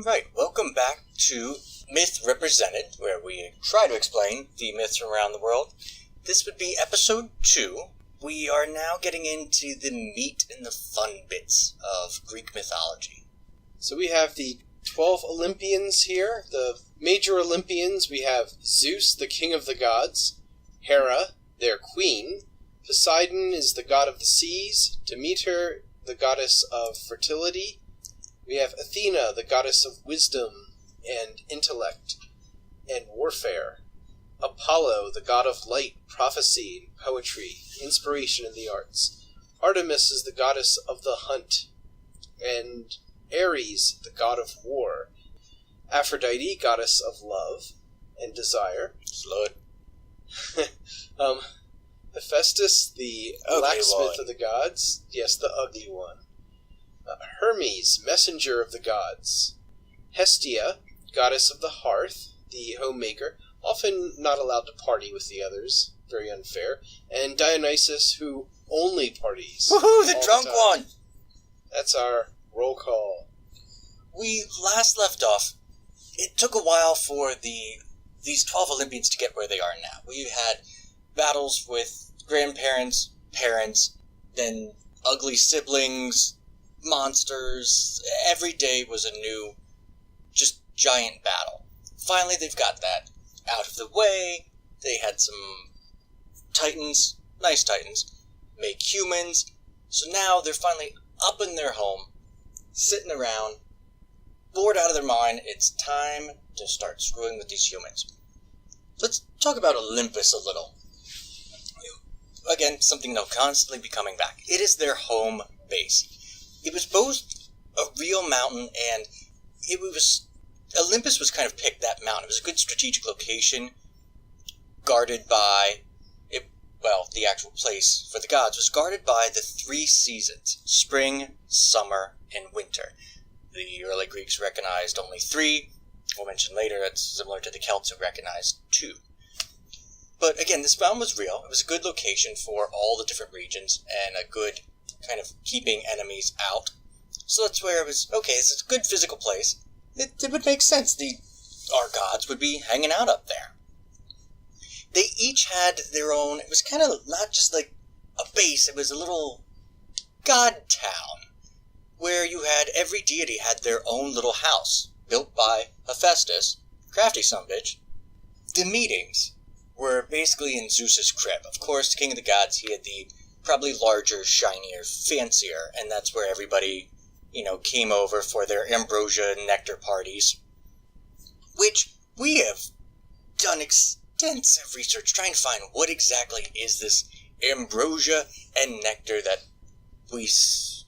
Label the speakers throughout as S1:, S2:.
S1: Right, welcome back to Myth Represented, where we try to explain the myths from around the world. This would be episode 2. We are now getting into the meat and the fun bits of Greek mythology.
S2: So we have the 12 Olympians here, the major Olympians. We have Zeus, the king of the gods, Hera, their queen, Poseidon is the god of the seas, Demeter, the goddess of fertility. We have Athena, the goddess of wisdom and intellect and warfare. Apollo, the god of light, prophecy, poetry, inspiration in the arts. Artemis is the goddess of the hunt. And Ares, the god of war. Aphrodite, goddess of love and desire.
S1: Slut.
S2: Hephaestus, the blacksmith of the gods. Yes, the ugly one. Hermes, messenger of the gods. Hestia, goddess of the hearth, the homemaker, often not allowed to party with the others, very unfair. And Dionysus, who only parties.
S1: Woohoo, the drunk one!
S2: That's our roll call.
S1: We last left off. It took a while for these 12 Olympians to get where they are now. We've had battles with grandparents, parents, then ugly siblings, monsters. Every day was a new, just giant battle. Finally, they've got that out of the way. They had some titans, nice titans, make humans. So now they're finally up in their home, sitting around, bored out of their mind. It's time to start screwing with these humans. Let's talk about Olympus a little. Again, something they'll constantly be coming back. It is their home base. It was both a real mountain, and Olympus was kind of picked that mountain. It was a good strategic location, guarded by, the actual place for the gods was guarded by the 3 seasons, spring, summer, and winter. The early Greeks recognized only 3. We'll mention later it's similar to the Celts who recognized 2. But again, this mountain was real. It was a good location for all the different regions, and a good kind of keeping enemies out. So that's where it was, okay, this is a good physical place. It would make sense. Our gods would be hanging out up there. They each had their own, it was kind of not just like a base, it was a little god town, where you had, every deity had their own little house, built by Hephaestus, crafty sumbitch. The meetings were basically in Zeus's crib. Of course, king of the gods, he had the probably larger, shinier, fancier, and that's where everybody, came over for their ambrosia and nectar parties, which we have done extensive research trying to find what exactly is this ambrosia and nectar that we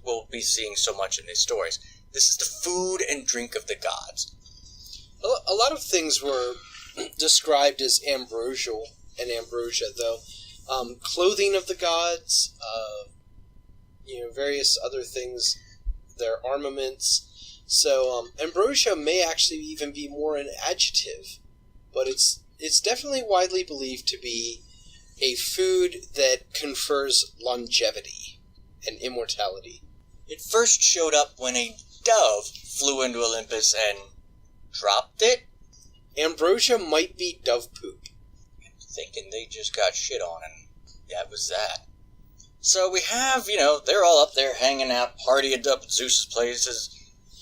S1: will be seeing so much in these stories. This is the food and drink of the gods.
S2: A lot of things were described as ambrosial and ambrosia, though. Clothing of the gods, various other things, their armaments. So ambrosia may actually even be more an adjective, but it's definitely widely believed to be a food that confers longevity and immortality.
S1: It first showed up when a dove flew into Olympus and dropped it.
S2: Ambrosia might be dove poop.
S1: I'm thinking they just got shit on, and that was that. So we have, they're all up there hanging out, partying up at Zeus's places,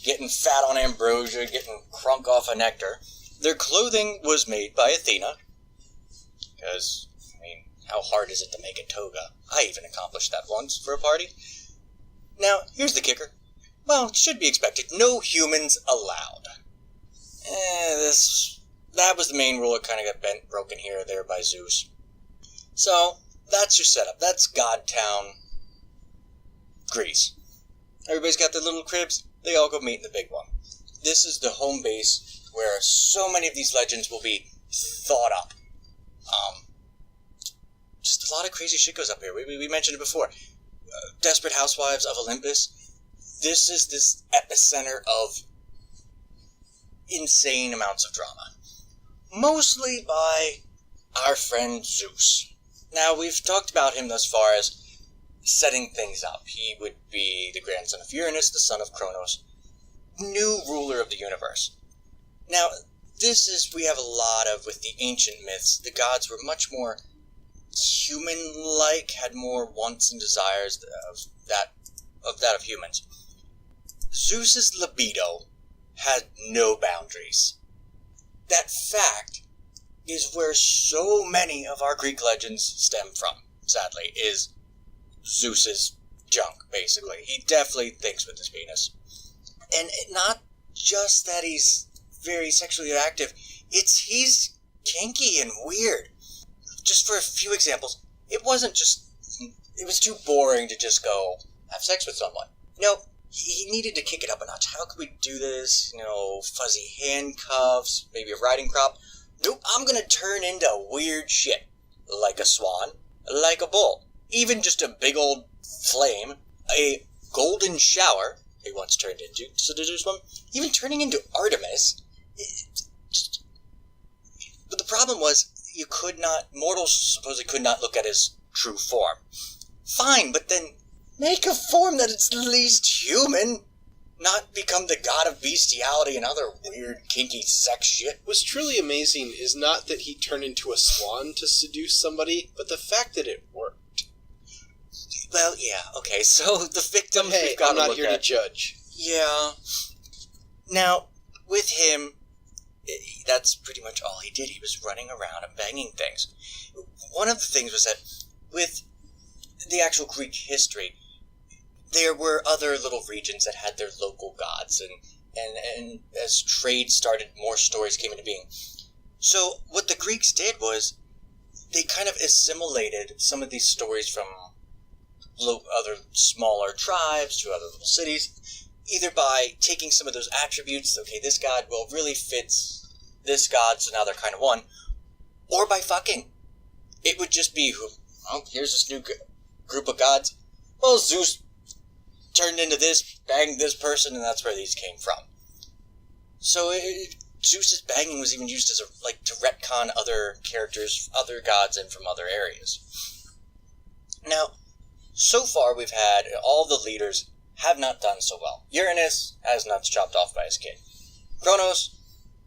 S1: getting fat on ambrosia, getting crunk off of nectar. Their clothing was made by Athena, because, how hard is it to make a toga? I even accomplished that once for a party. Now, here's the kicker. Well, it should be expected. No humans allowed. That was the main rule. It kind of got broken here or there by Zeus. So, that's your setup. That's God Town, Greece. Everybody's got their little cribs. They all go meet in the big one. This is the home base where so many of these legends will be thought up. Just a lot of crazy shit goes up here. We mentioned it before. Desperate Housewives of Olympus. This is this epicenter of insane amounts of drama. Mostly by our friend Zeus. Now, we've talked about him thus far as setting things up. He would be the grandson of Uranus, the son of Kronos. new ruler of the universe. Now, we have a lot of, with the ancient myths, the gods were much more human-like, had more wants and desires of that of humans. Zeus's libido had no boundaries. That fact is where so many of our Greek legends stem from, sadly, is Zeus's junk, basically. He definitely thinks with his penis. And not just that he's very sexually active, he's kinky and weird. Just for a few examples, it was too boring to just go have sex with someone. No, he needed to kick it up a notch. How could we do this? Fuzzy handcuffs, maybe a riding crop. Nope, I'm gonna turn into weird shit. Like a swan, like a bull, even just a big old flame, a golden shower he once turned into to seduce one, even turning into Artemis. But the problem was, mortals supposedly could not look at his true form. Fine, but then make a form that is at least human, not become the god of bestiality and other weird, kinky sex shit.
S2: What's truly amazing is not that he turned into a swan to seduce somebody, but the fact that it worked.
S1: Well, yeah, okay, so the victims
S2: hey,
S1: we've got
S2: I'm not here to judge.
S1: Yeah. Now, with him, that's pretty much all he did. He was running around and banging things. One of the things was that with the actual Greek history, there were other little regions that had their local gods, and as trade started, more stories came into being. So what the Greeks did was they kind of assimilated some of these stories from other smaller tribes to other little cities, either by taking some of those attributes, okay, this god really fits this god, so now they're kind of one, or by fucking. It would just be, here's this new group of gods. Well, Zeus turned into this, banged this person, and that's where these came from. So Zeus's banging was even used as to retcon other characters, other gods in from other areas. Now, so far we've had all the leaders have not done so well. Uranus has nuts chopped off by his kid. Kronos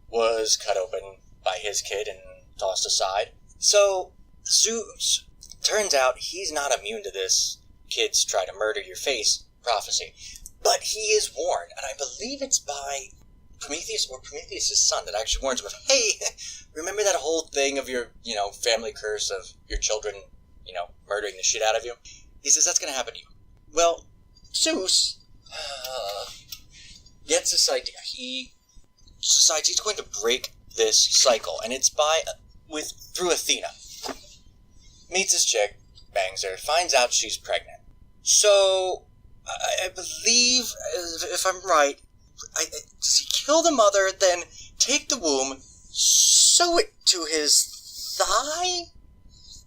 S1: was cut open by his kid and tossed aside. So Zeus, turns out he's not immune to this kids try to murder your face prophecy. But he is warned, and I believe it's by Prometheus or Prometheus' son that actually warns him of, hey, remember that whole thing of your, family curse of your children, murdering the shit out of you? He says that's going to happen to you. Well, Zeus gets this idea. He decides he's going to break this cycle, and it's through Athena. Meets this chick, bangs her, finds out she's pregnant. So, I believe, if I'm right, does he kill the mother, then take the womb, sew it to his thigh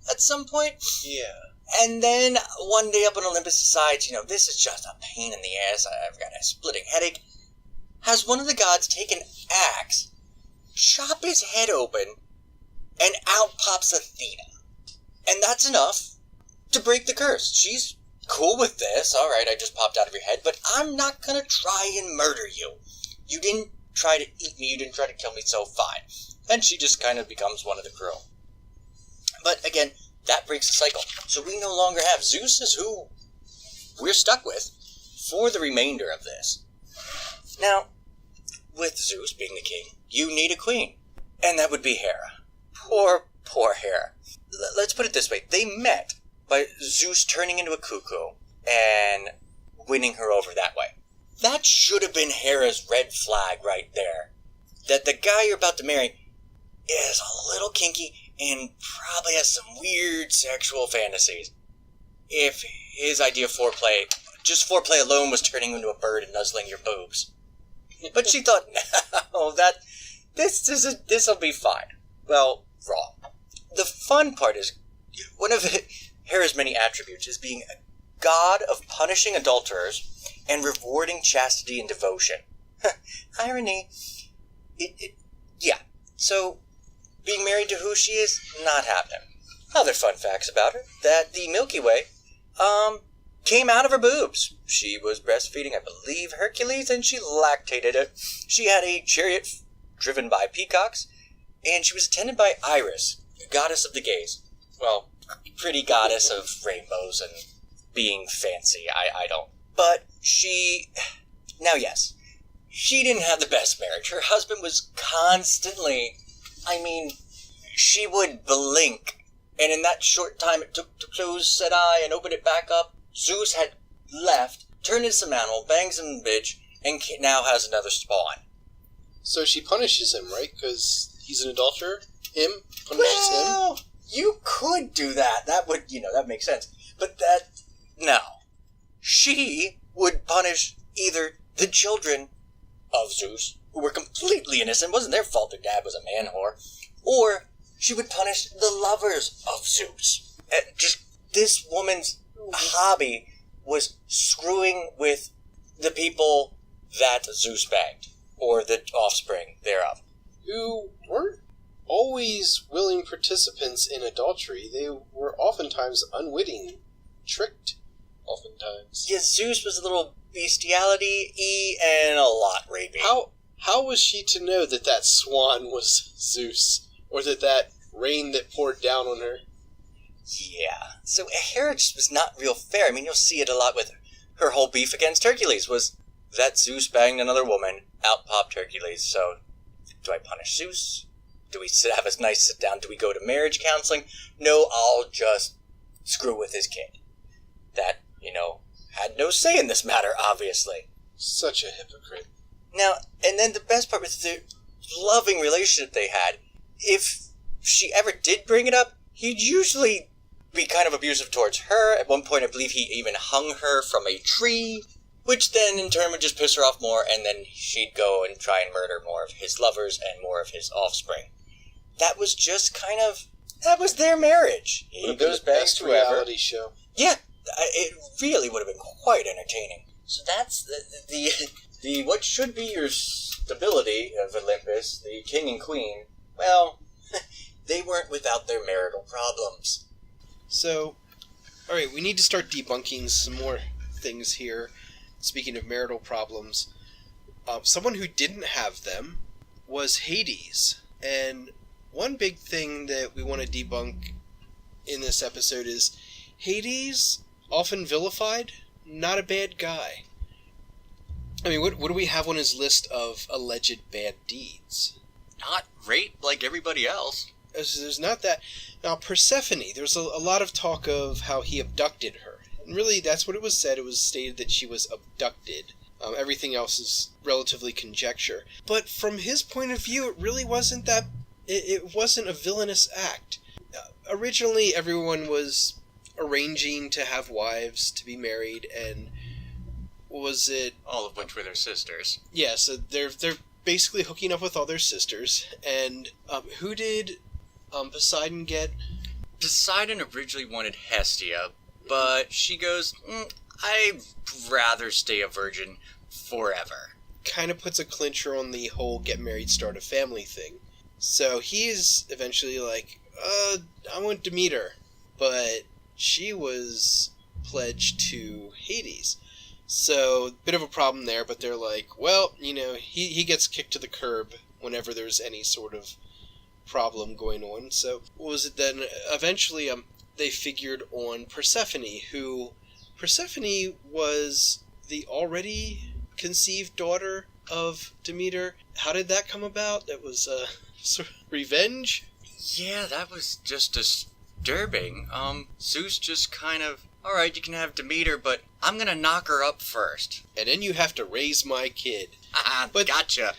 S1: at some point?
S2: Yeah.
S1: And then one day up on Olympus decides, this is just a pain in the ass, I've got a splitting headache. Has one of the gods take an axe, chop his head open, and out pops Athena. And that's enough to break the curse. She's cool with this. All right, I just popped out of your head, but I'm not going to try and murder you. You didn't try to eat me. You didn't try to kill me, so fine. And she just kind of becomes one of the crew. But again, that breaks the cycle. So we no longer have Zeus is who we're stuck with for the remainder of this. Now, with Zeus being the king, you need a queen. And that would be Hera. Poor Hera. Let's put it this way. They met by Zeus turning into a cuckoo and winning her over that way. That should have been Hera's red flag right there. That the guy you're about to marry is a little kinky and probably has some weird sexual fantasies. If his idea of foreplay, just foreplay alone, was turning into a bird and nuzzling your boobs. But she thought, no, this'll be fine. Well, wrong. The fun part is, one of Hera's many attributes is being a god of punishing adulterers and rewarding chastity and devotion. Irony. Yeah. So, being married to who she is, not happening. Other fun facts about her, that the Milky Way, came out of her boobs. She was breastfeeding, I believe, Hercules, and she lactated it. She had a chariot driven by peacocks, and she was attended by Iris, goddess of the gays. Well, pretty goddess of rainbows and being fancy. I don't. But she... Now, yes, she didn't have the best marriage. Her husband was constantly... she would blink, and in that short time it took to close said eye and open it back up, Zeus had left, turned into some animal, banged some bitch, and now has another spawn.
S2: So she punishes him, right? Because he's an adulterer? Him? Punishes him?
S1: You could do that. That would, that makes sense. But no. She would punish either the children of Zeus, who were completely innocent, it wasn't their fault their dad was a man whore, or she would punish the lovers of Zeus. This woman's hobby was screwing with the people that Zeus banged, or the offspring thereof.
S2: Who weren't always willing participants in adultery. They were oftentimes unwitting, tricked, oftentimes.
S1: Yeah, Zeus was a little bestiality-y and a lot rapey.
S2: How was she to know that that swan was Zeus? Or that rain that poured down on her?
S1: Yeah. So Hera just was not real fair. You'll see it a lot with her whole beef against Hercules was that Zeus banged another woman, out popped Hercules. So, do I punish Zeus? Do we have a nice sit down? Do we go to marriage counseling? No, I'll just screw with his kid. That, had no say in this matter, obviously.
S2: Such a hypocrite.
S1: Now, and then the best part was the loving relationship they had. If she ever did bring it up, he'd usually be kind of abusive towards her. At one point, I believe he even hung her from a tree, which then in turn would just piss her off more, and then she'd go and try and murder more of his lovers and more of his offspring. That was just that was their marriage. He goes back to
S2: reality show.
S1: Yeah, it really would have been quite entertaining. So that's the what should be your stability of Olympus, the king and queen. Well, they weren't without their marital problems.
S2: So, alright, we need to start debunking some more things here. Speaking of marital problems, someone who didn't have them was Hades. And one big thing that we want to debunk in this episode is Hades, often vilified, not a bad guy. What do we have on his list of alleged bad deeds?
S1: Not rape like everybody else.
S2: There's not that. Now, Persephone, there's a lot of talk of how he abducted her. And really, that's what it was said. It was stated that she was abducted. Everything else is relatively conjecture. But from his point of view, it really wasn't that... It wasn't a villainous act. Originally, everyone was arranging to have wives, to be married, and... was it...
S1: All of which were their sisters.
S2: Yeah, so they're basically hooking up with all their sisters. And who did Poseidon get?
S1: Poseidon originally wanted Hestia, but she goes, I'd rather stay a virgin forever.
S2: Kind of puts a clincher on the whole get married, start a family thing. So he's eventually like, I want Demeter. But she was pledged to Hades. So, bit of a problem there, but they're like, well, he gets kicked to the curb whenever there's any sort of problem going on. So, what was it then? Eventually, they figured on Persephone, who... Persephone was the already conceived daughter of Demeter. How did that come about? That was, sort of revenge?
S1: Yeah, that was just disturbing. Zeus just kind of... Alright, you can have Demeter, but I'm gonna knock her up first.
S2: And then you have to raise my kid.
S1: Gotcha.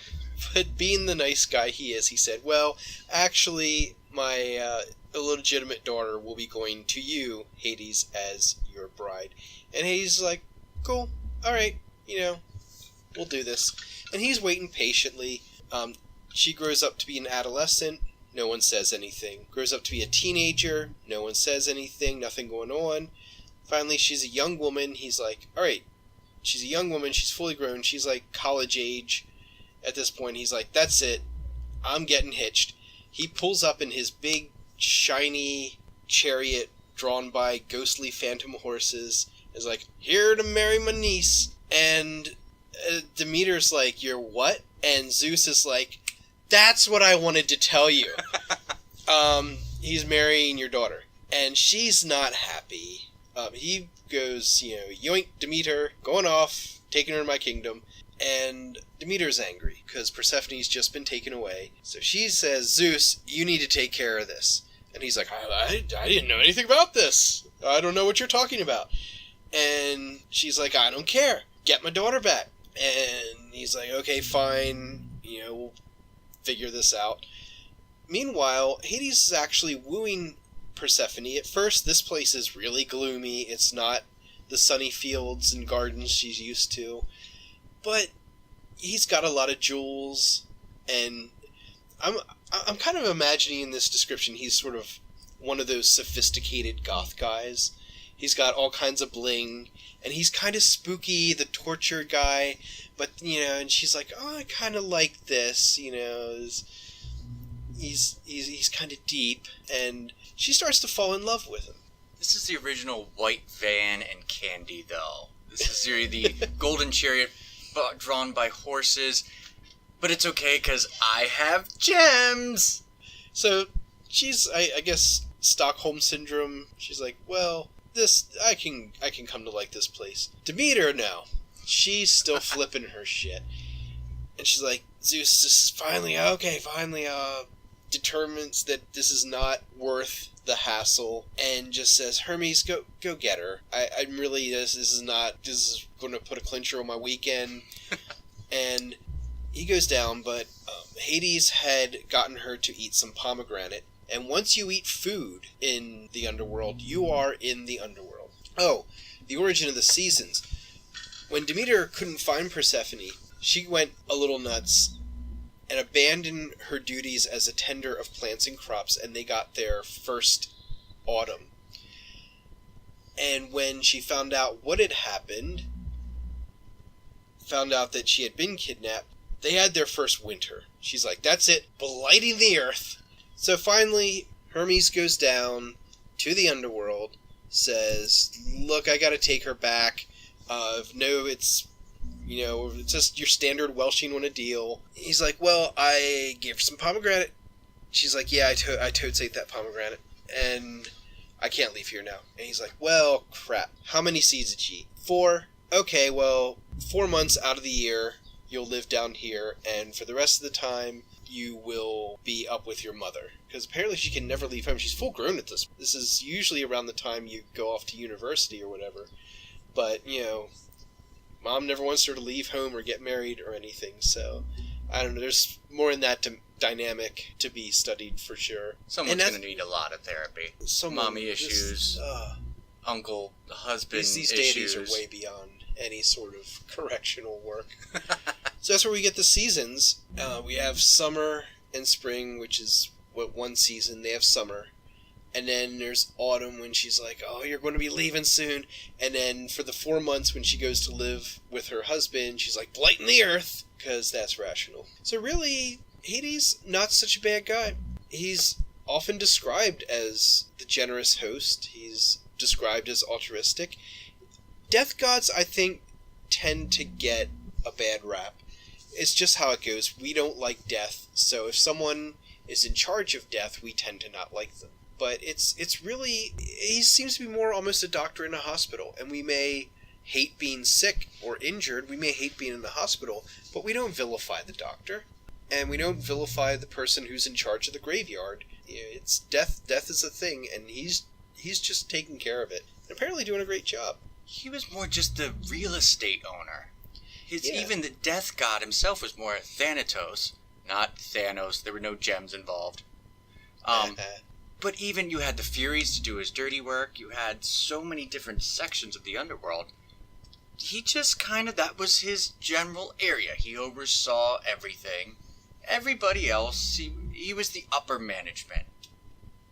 S2: But being the nice guy he is, he said, well, actually, my illegitimate daughter will be going to you, Hades, as your bride. And Hades is like, cool, alright, we'll do this. And he's waiting patiently. She grows up to be an adolescent. No one says anything. Grows up to be a teenager. No one says anything. Nothing going on. Finally, she's a young woman. He's like, alright, she's a young woman. She's fully grown. She's like college age at this point. He's like, that's it. I'm getting hitched. He pulls up in his big, shiny chariot drawn by ghostly phantom horses. Is like, here to marry my niece. And Demeter's like, you're what? And Zeus is like, that's what I wanted to tell you. He's marrying your daughter. And she's not happy. He goes, yoink, Demeter, going off, taking her to my kingdom. And Demeter's angry, because Persephone's just been taken away. So she says, Zeus, you need to take care of this. And he's like, I didn't know anything about this. I don't know what you're talking about. And she's like, I don't care. Get my daughter back. And he's like, okay, fine. We'll figure this out. Meanwhile, Hades is actually wooing Persephone. At first, this place is really gloomy. It's not the sunny fields and gardens she's used to. But he's got a lot of jewels, and I'm kind of imagining in this description he's sort of one of those sophisticated goth guys. He's got all kinds of bling, and he's kind of spooky, the tortured guy, but, and she's like, oh, I kind of like this, he's kind of deep, and she starts to fall in love with him.
S1: This is the original White Van and Candy, though. This is the golden chariot drawn by horses, but it's okay because I have gems.
S2: So she's, I guess, Stockholm syndrome. She's like, well, I can come to like this place. Demeter, no, she's still flipping her shit, and she's like, Zeus is finally determines that this is not worth the hassle, and just says, Hermes, go get her. I'm really, this is going to put a clincher on my weekend. And he goes down, but Hades had gotten her to eat some pomegranate, and once you eat food in the underworld, you are in the underworld. Oh, the origin of the seasons. When Demeter couldn't find Persephone, she went a little nuts and abandoned her duties as a tender of plants and crops, and they got their first autumn. And when she found out what had happened, found out that she had been kidnapped, they had their first winter. She's like, that's it, blighting the earth. So finally, Hermes goes down to the underworld, says, look, I gotta take her back. No, it's just your standard Welshing on a deal. He's like, well, I gave her some pomegranate. She's like, yeah, I totes ate that pomegranate, and I can't leave here now. And he's like, well, crap. How many seeds did she eat? 4. Okay, well, 4 months out of the year, you'll live down here, and for the rest of the time, you will be up with your mother. Because apparently she can never leave home. She's full grown at this. This is usually around the time you go off to university or whatever. But, Mom never wants her to leave home or get married or anything, so I don't know. There's more in that dynamic to be studied for sure.
S1: Someone's going to need a lot of therapy. Mommy issues, uncle, husband
S2: these
S1: issues.
S2: These deities are way beyond any sort of correctional work. So that's where we get the seasons. We have summer and spring, which is one season. They have summer. And then there's autumn when she's like, oh, you're going to be leaving soon. And then for the 4 months when she goes to live with her husband, she's like, blighting the earth, because that's rational. So really, Hades, not such a bad guy. He's often described as the generous host. He's described as altruistic. Death gods, I think, tend to get a bad rap. It's just how it goes. We don't like death, so if someone is in charge of death, we tend to not like them. But it's really, he seems to be more almost a doctor in a hospital, and we may hate being sick or injured, we may hate being in the hospital, but we don't vilify the doctor, and we don't vilify the person who's in charge of the graveyard. It's death is a thing, and he's just taking care of it, and apparently doing a great job.
S1: He was more just the real estate owner. Even the death god himself was more Thanatos, not Thanos. There were no gems involved. But even you had the Furies to do his dirty work. You had so many different sections of the underworld. He just that was his general area. He oversaw everything. Everybody else, he was the upper management.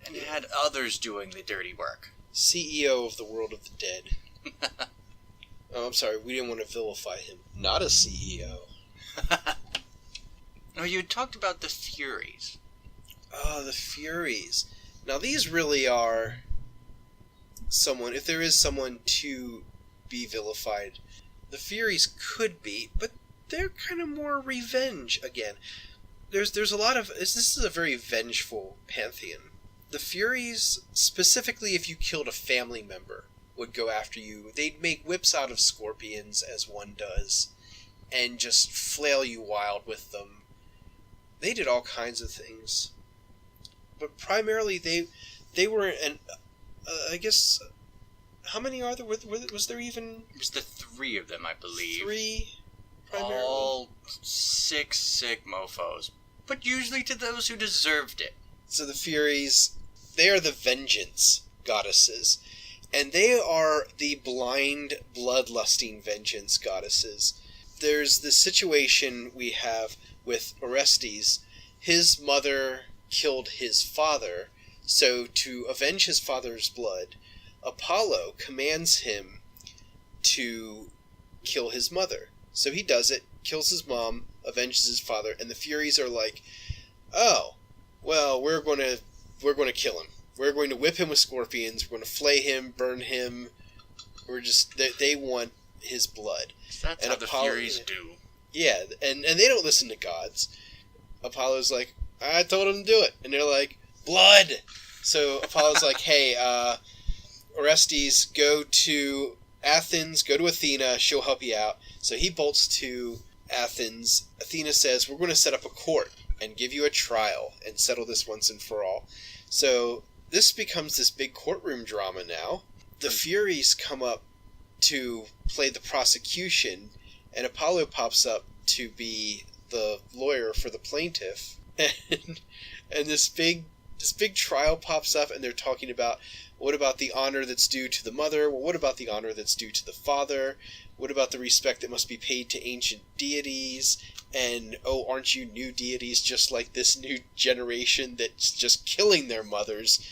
S1: And had others doing the dirty work.
S2: CEO of the world of the dead. Oh, I'm sorry, we didn't want to vilify him. Not a CEO.
S1: No, you had talked about the Furies.
S2: Oh, the Furies. Now, these really are someone, if there is someone to be vilified. The Furies could be, but they're kind of more revenge again. There's a lot of... This is a very vengeful pantheon. The Furies, specifically if you killed a family member, would go after you. They'd make whips out of scorpions, as one does, and just flail you wild with them. They did all kinds of things. But primarily they were an... I guess... How many are there? Was there even...
S1: It was the 3 of them, I believe.
S2: 3, primarily?
S1: All sick mofos. But usually to those who deserved it.
S2: So the Furies, they are the vengeance goddesses. And they are the blind, bloodlusting vengeance goddesses. There's this situation we have with Orestes. His mother killed his father, so to avenge his father's blood, Apollo commands him to kill his mother. So he does it, kills his mom, avenges his father, and the Furies are like, oh, well, we're going to kill him. We're going to whip him with scorpions, we're going to flay him, burn him. They want his blood.
S1: That's how the Furies do.
S2: Yeah, and they don't listen to gods. Apollo's like, I told him to do it. And they're like, blood! So Apollo's like, hey, Orestes, go to Athens, go to Athena, she'll help you out. So he bolts to Athens. Athena says, we're going to set up a court and give you a trial and settle this once and for all. So this becomes this big courtroom drama now. The Furies come up to play the prosecution, and Apollo pops up to be the lawyer for the plaintiff. And this big trial pops up, and they're talking about, what about the honor that's due to the mother? Well, what about the honor that's due to the father? What about the respect that must be paid to ancient deities? And, oh, aren't you new deities just like this new generation that's just killing their mothers?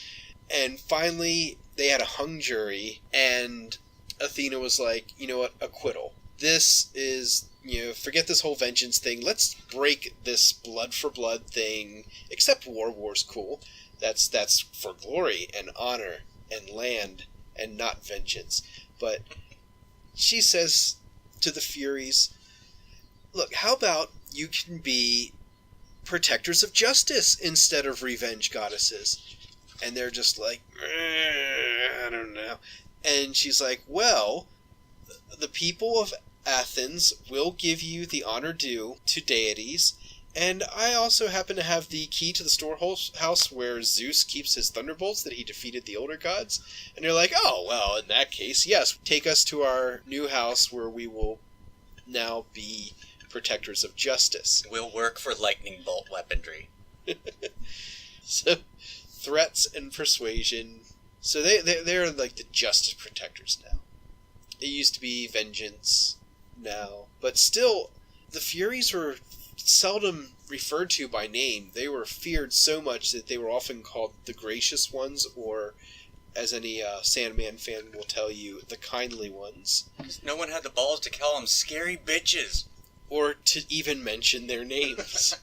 S2: And finally, they had a hung jury, and Athena was like, you know what, acquittal. This is, forget this whole vengeance thing. Let's break this blood for blood thing, except war's cool. That's for glory and honor and land and not vengeance. But she says to the Furies, look, how about you can be protectors of justice instead of revenge goddesses? And they're just like, I don't know. And she's like, well, the people of Athens will give you the honor due to deities, and I also happen to have the key to the storehouse where Zeus keeps his thunderbolts that he defeated the older gods. And they're like, oh, well, in that case, yes, take us to our new house where we will now be protectors of justice.
S1: We'll work for lightning bolt weaponry.
S2: So, threats and persuasion. So they're like the justice protectors now. It used to be vengeance now. But still, the Furies were seldom referred to by name. They were feared so much that they were often called the Gracious Ones, or, as any Sandman fan will tell you, the Kindly Ones.
S1: No one had the balls to call them scary bitches.
S2: Or to even mention their names.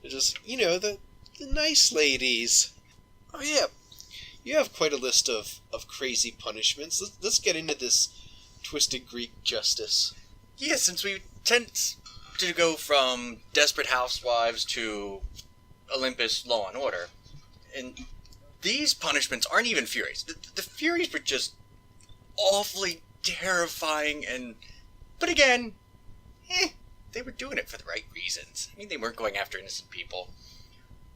S2: They're just, the nice ladies. Oh yeah, you have quite a list of crazy punishments. Let's get into this twisted Greek justice.
S1: Yeah, since we tend to go from Desperate Housewives to Olympus Law and Order, and these punishments aren't even Furies. The Furies were just awfully terrifying, but again, they were doing it for the right reasons. I mean, they weren't going after innocent people.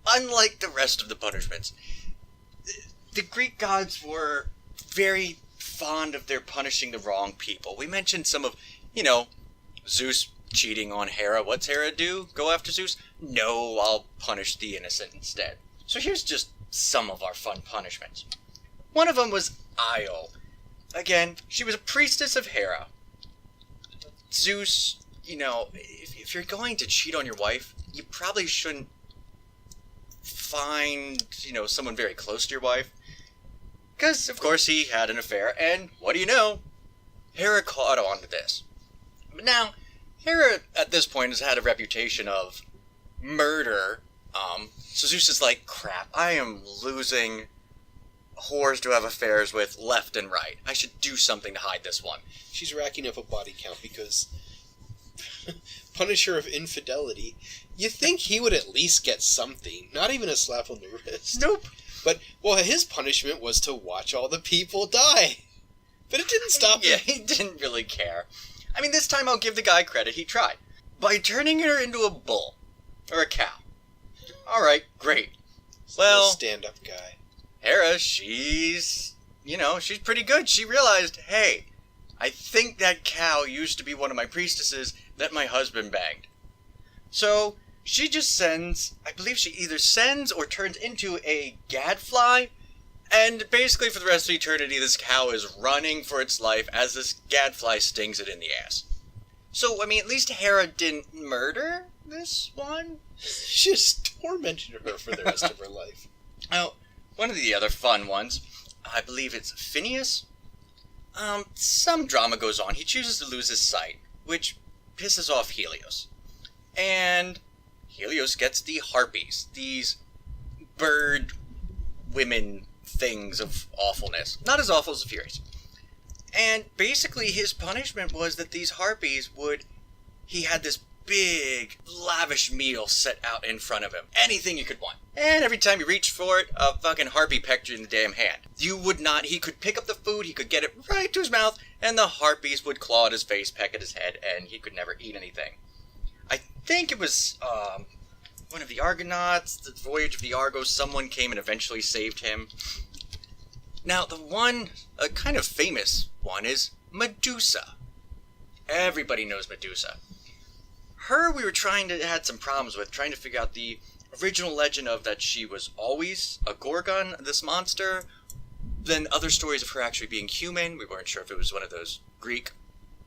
S1: Unlike the rest of the punishments, the Greek gods were very fond of their punishing the wrong people. We mentioned some of, Zeus cheating on Hera. What's Hera do? Go after Zeus? No, I'll punish the innocent instead. So here's just some of our fun punishments. One of them was Io. Again, she was a priestess of Hera. Zeus, if you're going to cheat on your wife, you probably shouldn't find, someone very close to your wife. Because, of course, he had an affair, and what do you know? Hera caught on to this. But now, Hera, at this point, has had a reputation of murder. So Zeus is like, crap, I am losing whores to have affairs with left and right. I should do something to hide this one.
S2: She's racking up a body count because punish her of infidelity. You think he would at least get something, not even a slap on the wrist.
S1: Nope.
S2: But, well, his punishment was to watch all the people die. But it didn't stop him.
S1: Yeah, he didn't really care. I mean, this time I'll give the guy credit, he tried. By turning her into a bull. Or a cow. Alright, great. Well,
S2: stand-up guy.
S1: Hera, she's pretty good. She realized, hey, I think that cow used to be one of my priestesses that my husband banged. So, she just sends, I believe she either sends or turns into a gadfly, and basically for the rest of eternity this cow is running for its life as this gadfly stings it in the ass. So, I mean, at least Hera didn't murder this one?
S2: She just tormented her for the rest of her life.
S1: Oh, one of the other fun ones, I believe it's Phineas. Some drama goes on. He chooses to lose his sight, which pisses off Helios. And Helios gets the harpies, these bird women things of awfulness. Not as awful as the Furies. And basically his punishment was that these harpies he had this big, lavish meal set out in front of him. Anything you could want. And every time you reached for it, a fucking harpy pecked you in the damn hand. He could pick up the food, he could get it right to his mouth, and the harpies would claw at his face, peck at his head, and he could never eat anything. I think it was, one of the Argonauts, the voyage of the Argos, someone came and eventually saved him. Now, the one, a kind of famous one, is Medusa. Everybody knows Medusa. Her, we were had some problems with, trying to figure out the original legend of that she was always a Gorgon, this monster. Then other stories of her actually being human. We weren't sure if it was one of those Greek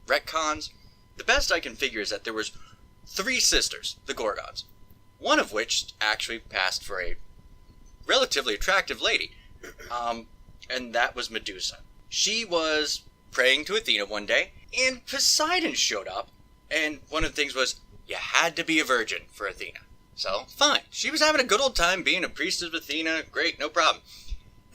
S1: retcons. The best I can figure is that there was 3 sisters, the Gorgons. One of which actually passed for a relatively attractive lady. And that was Medusa. She was praying to Athena one day, and Poseidon showed up. And one of the things was, you had to be a virgin for Athena. So, fine. She was having a good old time being a priestess of Athena. Great, no problem.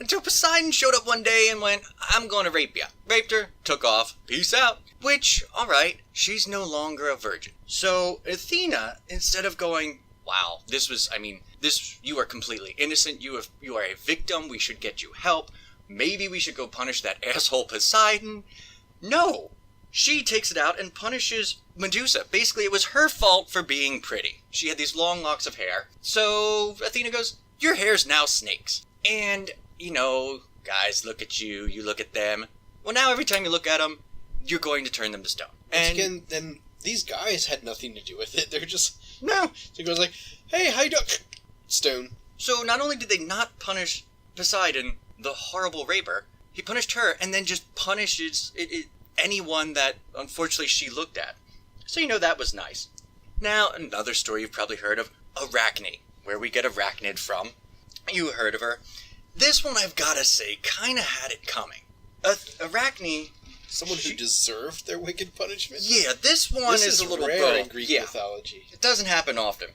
S1: Until Poseidon showed up one day and went, I'm going to rape you. Raped her, took off, peace out. Which, alright, she's no longer a virgin. So, Athena, instead of going, wow, you are completely innocent, you are a victim, we should get you help, maybe we should go punish that asshole Poseidon. No! She takes it out and punishes Medusa. Basically, it was her fault for being pretty. She had these long locks of hair. So Athena goes, your hair's now snakes. And, guys look at you, you look at them. Well, now every time you look at them, you're going to turn them to stone. And
S2: again, then these guys had nothing to do with it. They're just...
S1: No.
S2: So he goes like, hey, how you doing? Stone.
S1: So not only did they not punish Poseidon, the horrible raper, he punished her and then just punishes anyone that, unfortunately, she looked at. So, that was nice. Now, another story you've probably heard of, Arachne, where we get Arachnid from. You heard of her. This one, I've got to say, kind of had it coming. Arachne...
S2: Someone who deserved their wicked punishment?
S1: Yeah, this one is a little
S2: rare in Greek mythology.
S1: It doesn't happen often.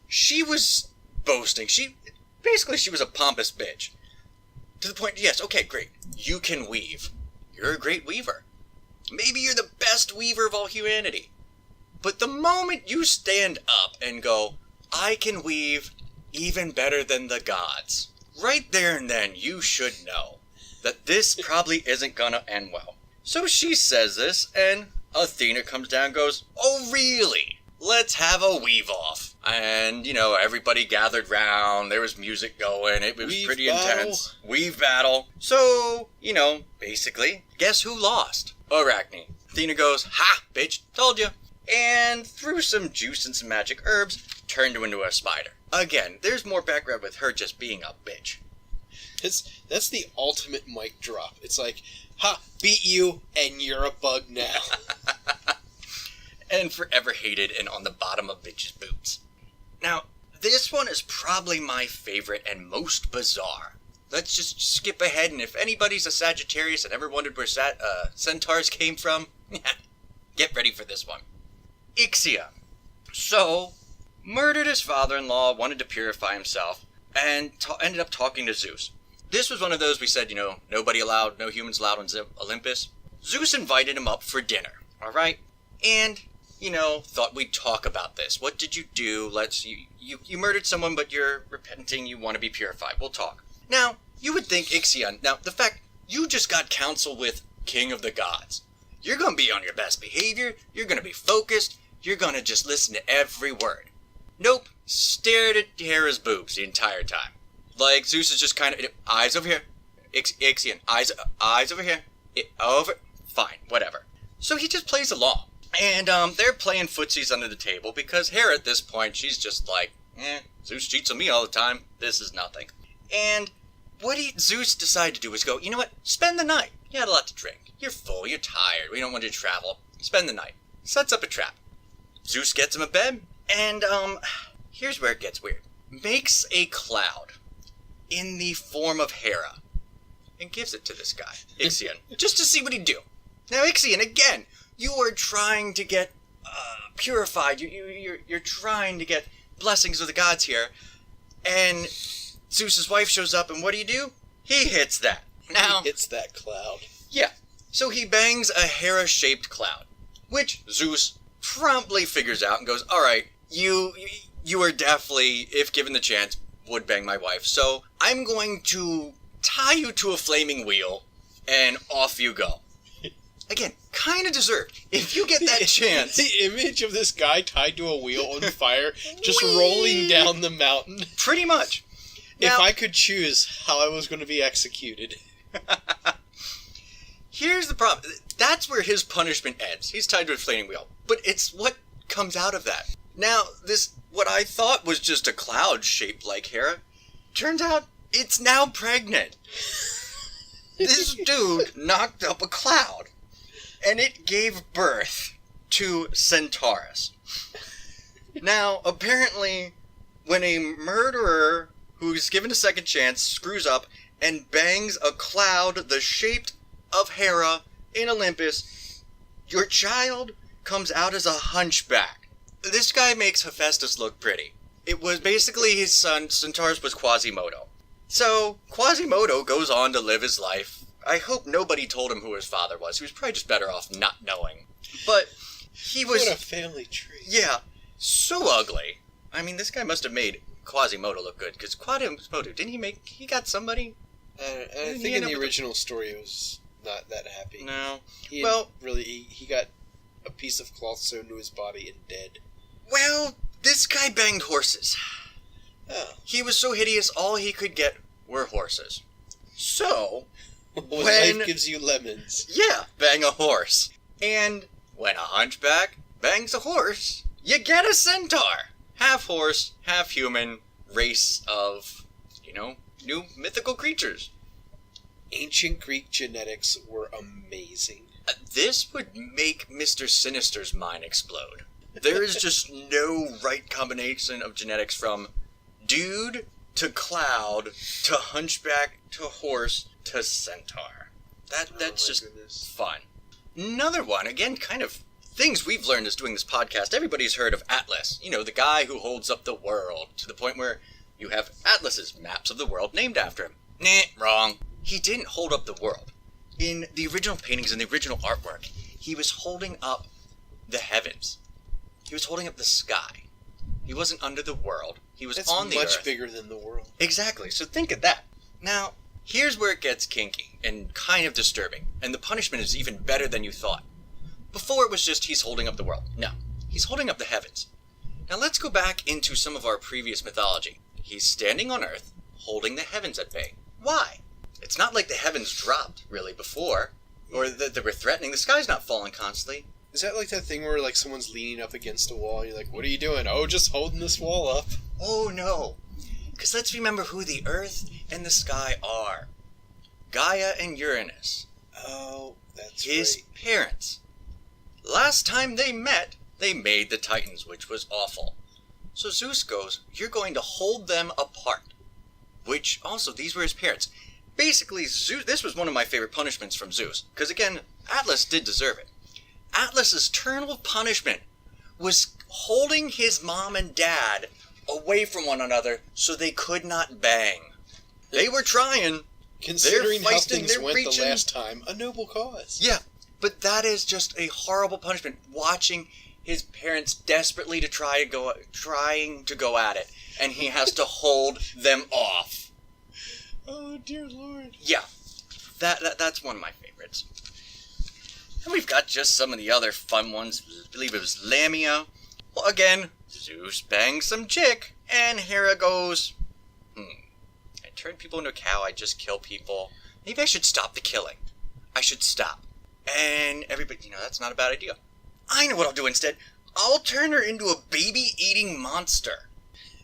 S1: She was boasting. She was a pompous bitch. To the point, yes, okay, great. You can weave. You're a great weaver. Maybe you're the best weaver of all humanity. But the moment you stand up and go, I can weave even better than the gods, right there and then you should know that this probably isn't gonna end well. So she says this, and Athena comes down and goes, oh really? Let's have a weave off. And, everybody gathered round, there was music going, it was
S2: weave
S1: pretty
S2: battle.
S1: Intense. Weave battle. So, basically, guess who lost? Arachne. Athena goes, ha, bitch, told you. And through some juice and some magic herbs, turned her into a spider. Again, there's more background with her just being a bitch.
S2: That's the ultimate mic drop. It's like, ha, beat you, and you're a bug now.
S1: And forever hated and on the bottom of bitches' boots. Now, this one is probably my favorite and most bizarre. Let's just skip ahead, and if anybody's a Sagittarius and ever wondered where centaurs came from, get ready for this one. Ixion. So, murdered his father-in-law, wanted to purify himself, and ended up talking to Zeus. this was one of those we said, nobody allowed, no humans allowed on Olympus. Zeus invited him up for dinner, all right? And, thought we'd talk about this. What did you do? You murdered someone, but you're repenting, you want to be purified. We'll talk. Now, you would think Ixion, the fact you just got counsel with King of the Gods. You're going to be on your best behavior, you're going to be focused, you're going to just listen to every word. Nope, stared at Hera's boobs the entire time. Like, Zeus is just kind of, eyes over here, Ixion, eyes over here, fine, whatever. So he just plays along. And they're playing footsies under the table because Hera at this point, she's just like, Zeus cheats on me all the time, this is nothing. And what Zeus decided to do was go, you know what, spend the night. You had a lot to drink. You're full, you're tired, we don't want you to travel. Spend the night. Sets up a trap. Zeus gets him a bed, and here's where it gets weird. Makes a cloud in the form of Hera and gives it to this guy, Ixion, just to see what he'd do. Now, Ixion, again, you are trying to get purified. You're trying to get blessings of the gods here, and Zeus's wife shows up, and what do? He hits that. Now,
S2: he hits that cloud.
S1: Yeah. So he bangs a Hera-shaped cloud, which Zeus promptly figures out and goes, all right, you are definitely, if given the chance, would bang my wife. So I'm going to tie you to a flaming wheel, and off you go. Again, kind of deserved. If you get that chance.
S2: The image of this guy tied to a wheel on fire, just rolling down the mountain.
S1: Pretty much. Now,
S2: if I could choose how I was going to be executed.
S1: Here's the problem. That's where his punishment ends. He's tied to a flaming wheel. But it's what comes out of that. Now, what I thought was just a cloud shaped like Hera, turns out it's now pregnant. This dude knocked up a cloud, and it gave birth to Centaurus. Now, apparently, when a murderer who's given a second chance screws up and bangs a cloud the shape of Hera in Olympus, your child comes out as a hunchback. This guy makes Hephaestus look pretty. It was basically his son, Centaurus, was Quasimodo. So, Quasimodo goes on to live his life. I hope nobody told him who his father was. He was probably just better off not knowing. But he was...
S2: What a family tree.
S1: Yeah, so ugly. I mean, this guy must have made Quasimodo look good, because Quasimodo, he got somebody?
S2: I think in the original story it was not that happy.
S1: No.
S2: He got a piece of cloth sewn to his body and dead.
S1: Well, this guy banged horses.
S2: Oh.
S1: He was so hideous, all he could get were horses. So,
S2: when life gives you lemons.
S1: Yeah, bang a horse. And when a hunchback bangs a horse, you get a centaur. Half horse, half human, race of, new mythical creatures.
S2: Ancient Greek genetics were amazing.
S1: This would make Mr. Sinister's mind explode. There is just no right combination of genetics from dude to cloud to hunchback to horse to centaur. That's just fun. Another one, again, kind of things we've learned as doing this podcast. Everybody's heard of Atlas. The guy who holds up the world, to the point where you have atlases, maps of the world named after him. Wrong. He didn't hold up the world. In the original paintings and the original artwork, he was holding up the heavens. He was holding up the sky. He wasn't under the world. He was on the earth.
S2: It's much bigger than the world.
S1: Exactly. So think of that. Now, here's where it gets kinky and kind of disturbing. And the punishment is even better than you thought. Before it was just he's holding up the world. No. He's holding up the heavens. Now let's go back into some of our previous mythology. He's standing on earth, holding the heavens at bay. Why? It's not like the heavens dropped, really, before. Or that they were threatening. The sky's not falling constantly.
S2: Is that like that thing where someone's leaning up against a wall and you're like, what are you doing? Oh, just holding this wall up.
S1: Oh, no. Because let's remember who the earth and the sky are. Gaia and Uranus.
S2: Oh, that's
S1: his
S2: right.
S1: Parents. Last time they met, they made the Titans, which was awful. So Zeus goes, you're going to hold them apart. Which, also, these were his parents. Basically, Zeus, this was one of my favorite punishments from Zeus. Because, again, Atlas did deserve it. Atlas's eternal punishment was holding his mom and dad away from one another so they could not bang. They were trying,
S2: Considering how
S1: feisting,
S2: things
S1: they're
S2: went
S1: reaching.
S2: the last time, a noble cause.
S1: Yeah, but that is just a horrible punishment. Watching his parents desperately trying to go at it, and he has to hold them off.
S2: Oh, dear Lord.
S1: Yeah, that's one of my favorites. And we've got just some of the other fun ones. I believe it was Lamia. Well, again, Zeus bangs some chick, and Hera goes, I turn people into a cow, I just kill people. Maybe I should stop the killing. I should stop. And everybody, that's not a bad idea. I know what I'll do instead. I'll turn her into a baby-eating monster.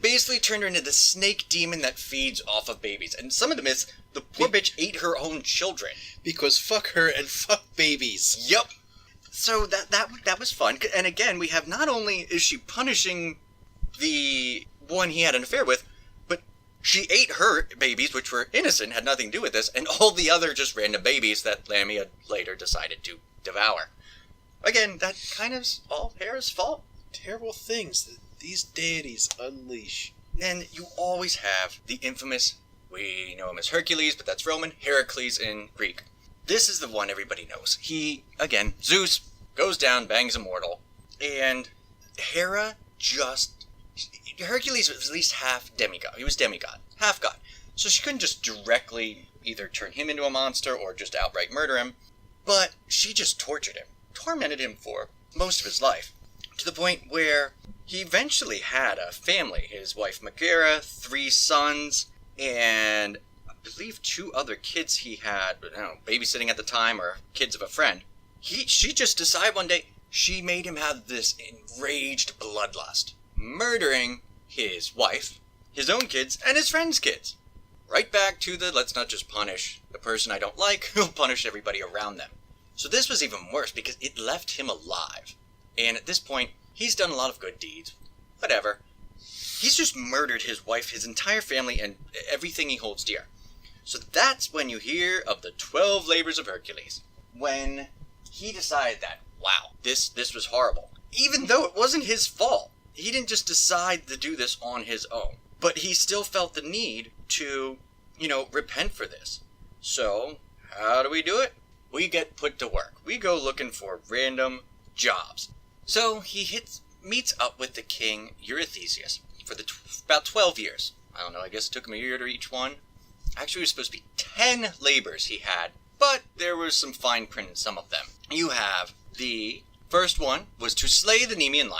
S1: Basically turn her into the snake demon that feeds off of babies. And some of the myths, the poor bitch ate her own children.
S2: Because fuck her and fuck babies.
S1: Yep. So that was fun. And again, we have not only is she punishing the one he had an affair with, but she ate her babies, which were innocent, had nothing to do with this, and all the other just random babies that Lamia later decided to devour. Again, that kind of all Hera's fault.
S2: Terrible things that these deities unleash.
S1: And you always have the infamous, we know him as Hercules, but that's Roman, Heracles in Greek. This is the one everybody knows. He, again, Zeus, goes down, bangs a mortal, and Hera Hercules was at least half demigod. He was demigod, half god. So she couldn't just directly either turn him into a monster or just outright murder him, but she just tortured him, tormented him for most of his life, to the point where he eventually had a family. His wife Megara, 3 sons, and I believe 2 other kids he had, I don't know, babysitting at the time or kids of a friend. She just decided one day she made him have this enraged bloodlust, murdering his wife, his own kids, and his friends' kids. Right back to the let's not just punish the person I don't like, we'll punish everybody around them. So this was even worse because it left him alive. And at this point, he's done a lot of good deeds. Whatever. He's just murdered his wife, his entire family, and everything he holds dear. So that's when you hear of the 12 labors of Hercules. When he decided that, wow, this was horrible. Even though it wasn't his fault. He didn't just decide to do this on his own. But he still felt the need to, repent for this. So, how do we do it? We get put to work. We go looking for random jobs. So, he meets up with the king Eurystheus for about 12 years. I don't know, I guess it took him a year to each one. Actually, it was supposed to be 10 labors he had, but there was some fine print in some of them. You have the first one was to slay the Nemean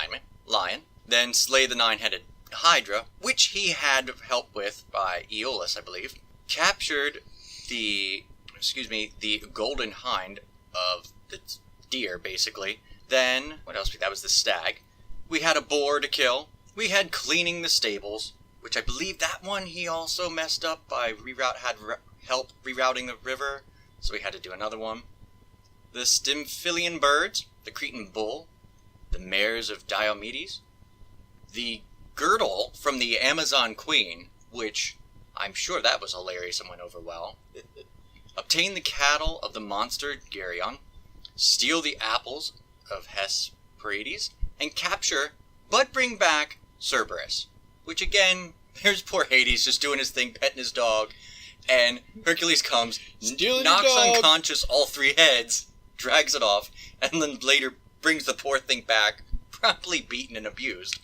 S1: lion, then slay the 9-headed Hydra, which he had help with by Aeolus, I believe. Captured the golden hind of the deer, basically. Then, what else? That was the stag. We had a boar to kill. We had cleaning the stables, which I believe that one he also messed up by help rerouting the river, so we had to do another one. The Stymphalian birds, the Cretan bull, the mares of Diomedes, the girdle from the Amazon queen, which I'm sure that was hilarious and went over well. Obtain the cattle of the monster Geryon, steal the apples of Hesperides, and capture, but bring back, Cerberus. Which again, there's poor Hades just doing his thing, petting his dog, and Hercules comes, knocks unconscious all 3 heads, drags it off, and then later brings the poor thing back, promptly beaten and abused.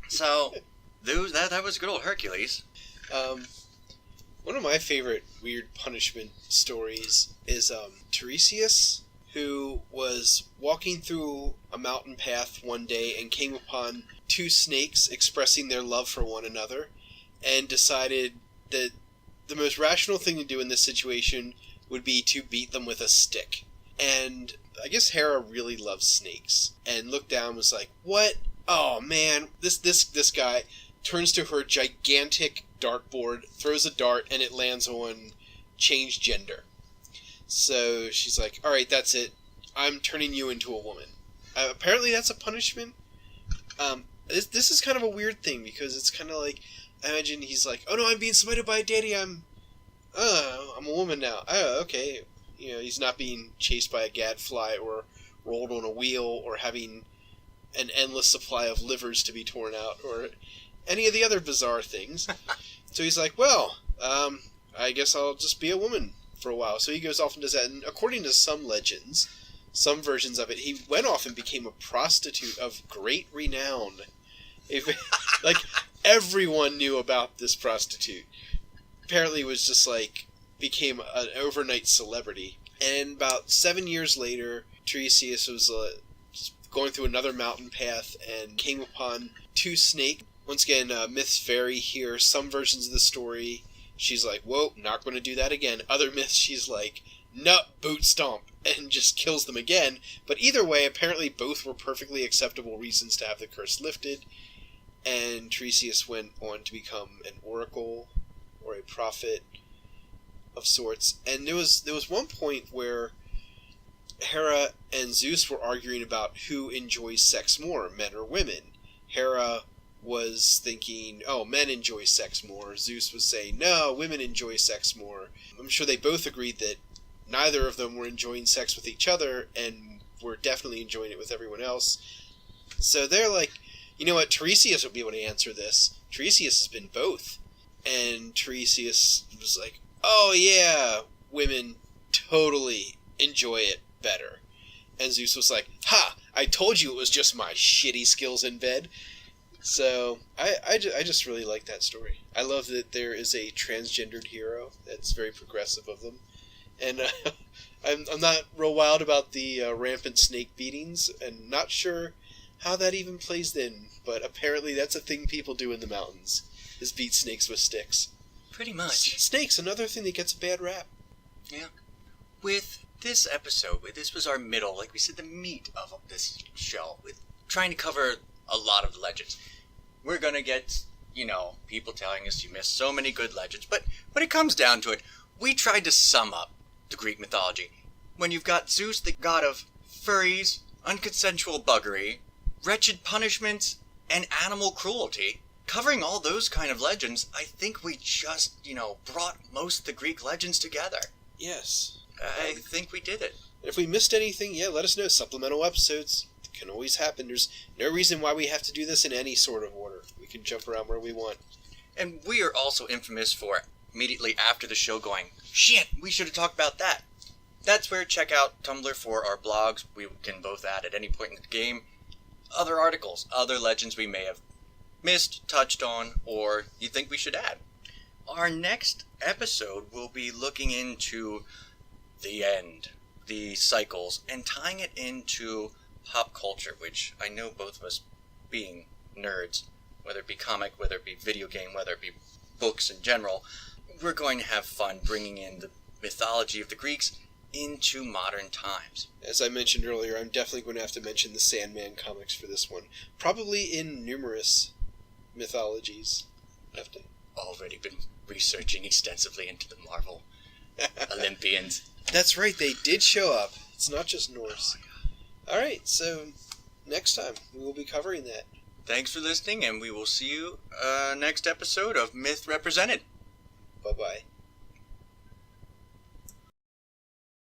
S1: So, that was good old Hercules.
S2: One of my favorite weird punishment stories is Tiresias, who was walking through a mountain path one day and came upon 2 snakes expressing their love for one another, and decided that the most rational thing to do in this situation would be to beat them with a stick. And I guess Hera really loves snakes, and looked down and was like, what? Oh man, this guy turns to her gigantic dartboard, throws a dart, and it lands on change gender. So she's like, alright, that's it. I'm turning you into a woman. Apparently that's a punishment. This is kind of a weird thing, because it's kind of like, I imagine he's like, oh no, I'm being smited by a deity, I'm a woman now. Oh, okay. He's not being chased by a gadfly or rolled on a wheel or having an endless supply of livers to be torn out or any of the other bizarre things. So he's like, well, I guess I'll just be a woman. for a while. So he goes off and does that. And according to some legends, some versions of it, he went off and became a prostitute of great renown. Like, everyone knew about this prostitute. Apparently it was just like, became an overnight celebrity. And about 7 years later, Tiresias was going through another mountain path and came upon two snakes. Once again, myths vary here. Some versions of the story, she's like, whoa, not going to do that again. Other myths, she's like, nut, boot stomp, and just kills them again. But either way, apparently both were perfectly acceptable reasons to have the curse lifted. And Tiresias went on to become an oracle or a prophet of sorts. And there was one point where Hera and Zeus were arguing about who enjoys sex more, men or women. Hera was thinking, oh, men enjoy sex more. Zeus was saying, no, women enjoy sex more. I'm sure they both agreed that neither of them were enjoying sex with each other and were definitely enjoying it with everyone else. So they're like, you know what, Tiresias will be able to answer this. Tiresias has been both. And Tiresias was like, oh yeah, women totally enjoy it better. And Zeus was like, ha, I told you it was just my shitty skills in bed. So I just really like that story. I love that there is a transgendered hero. That's very progressive of them. And I'm not real wild about the rampant snake beatings, and not sure how that even plays in, but apparently that's a thing people do in the mountains, is beat snakes with sticks.
S1: Pretty much.
S2: Snakes, another thing that gets a bad rap.
S1: Yeah. With this episode, this was our middle, like we said, the meat of this show, with trying to cover a lot of legends. We're gonna get, people telling us you missed so many good legends, but when it comes down to it, we tried to sum up the Greek mythology. When you've got Zeus, the god of furries, unconsensual buggery, wretched punishments, and animal cruelty, covering all those kind of legends, I think we just, brought most of the Greek legends together.
S2: Yes.
S1: I think we did it.
S2: If we missed anything, let us know. Supplemental episodes can always happen. There's no reason why we have to do this in any sort of order. We can jump around where we want.
S1: And we are also infamous for immediately after the show going, shit, we should have talked about that. That's where check out Tumblr for our blogs. We can both add at any point in the game other articles, other legends we may have missed, touched on, or you think we should add. Our next episode will be looking into the end, the cycles, and tying it into pop culture, which I know both of us, being nerds, whether it be comic, whether it be video game, whether it be books in general, we're going to have fun bringing in the mythology of the Greeks into modern times.
S2: As I mentioned earlier, I'm definitely going to have to mention the Sandman comics for this one. Probably in numerous mythologies.
S1: I've already been researching extensively into the Marvel Olympians.
S2: That's right, they did show up. It's not just Norse. Alright, so next time we will be covering that.
S1: Thanks for listening, and we will see you next episode of Myth Represented.
S2: Bye-bye.